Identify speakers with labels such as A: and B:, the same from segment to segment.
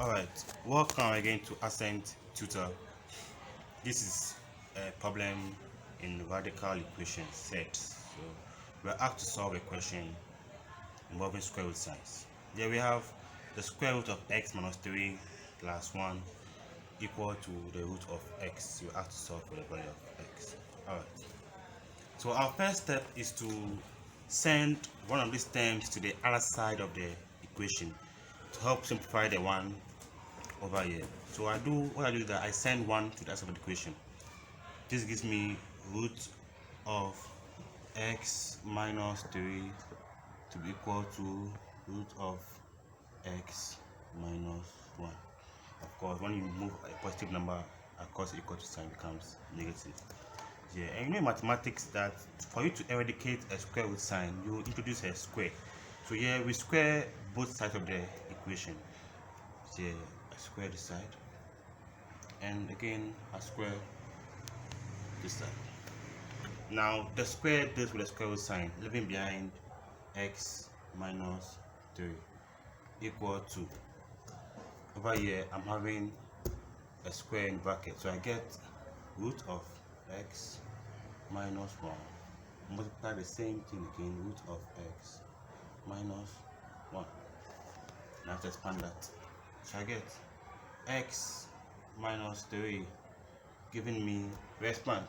A: Alright, welcome again to Ascent Tutor. This is a problem in radical equation sets. So we're asked to solve a question involving square root signs. Here we have the square root of x minus 3 plus 1 equal to the root of x. You're asked to solve for the value of x. Alright. So our first step is to send one of these terms to the other side of the equation to help simplify the one over here. So what I do is that I send 1 to the other side of the equation. This gives me root of x minus 3 to be equal to root of x minus 1. Of course, when you move a positive number across the equal to sign, becomes negative. Yeah, and you know in mathematics that for you to eradicate a square root sign, you introduce a square. So here we square both sides of the equation. So here I square this side, and again I square this side. Now the square deals with the square root sign, leaving behind x minus 3 equal to, over here I'm having a square in bracket, so I get root of x minus 1 multiply the same thing again, root of x minus 1. Now I have to expand that, so I get x minus 3 giving me, we expand,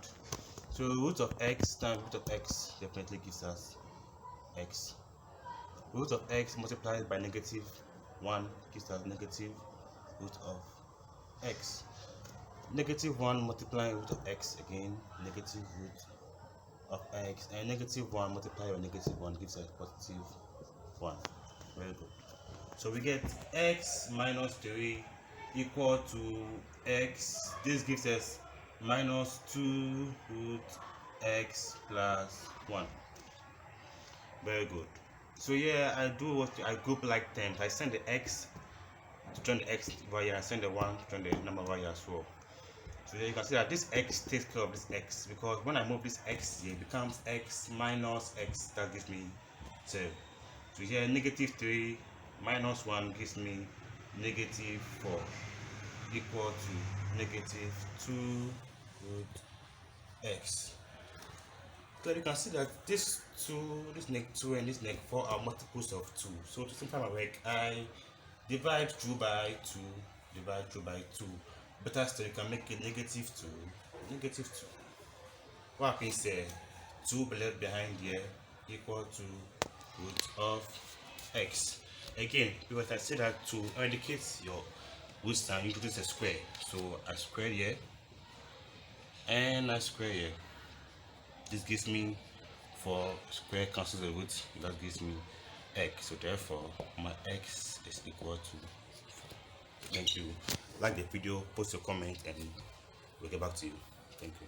A: so root of x times root of x definitely gives us x. Root of x multiplied by negative 1 gives us negative root of x. Negative 1 multiplying root of x again, negative root of x, and negative 1 multiplied by negative 1 gives us positive 1. Very good. So we get x minus 3 equal to x. This gives us minus 2 root x plus 1. Very good. So yeah, I do what I group like terms. I send the x to join the x over here, I send the 1 to join the number over here as well. So here you can see that this x takes care of this x, because when I move this x here, it becomes x minus x. That gives me 0. So here negative 3 minus 1 gives me negative 4 equal to negative 2 root x. So you can see that this 2, this negative 2 and this negative 4 are multiples of 2. So to simplify my work, I divide 2 by 2, divide 2 by 2. Better still, you can make it negative 2, negative 2. What happens here? 2 left behind here equal to root of x. Again, because I said that to eradicate your root sign, you introduce a square. So I square here and I square here. This gives me 4 square cancels the root, that gives me x. So therefore my x is equal to 4. Thank you. Like the video, post your comment, and we'll get back to you. Thank you.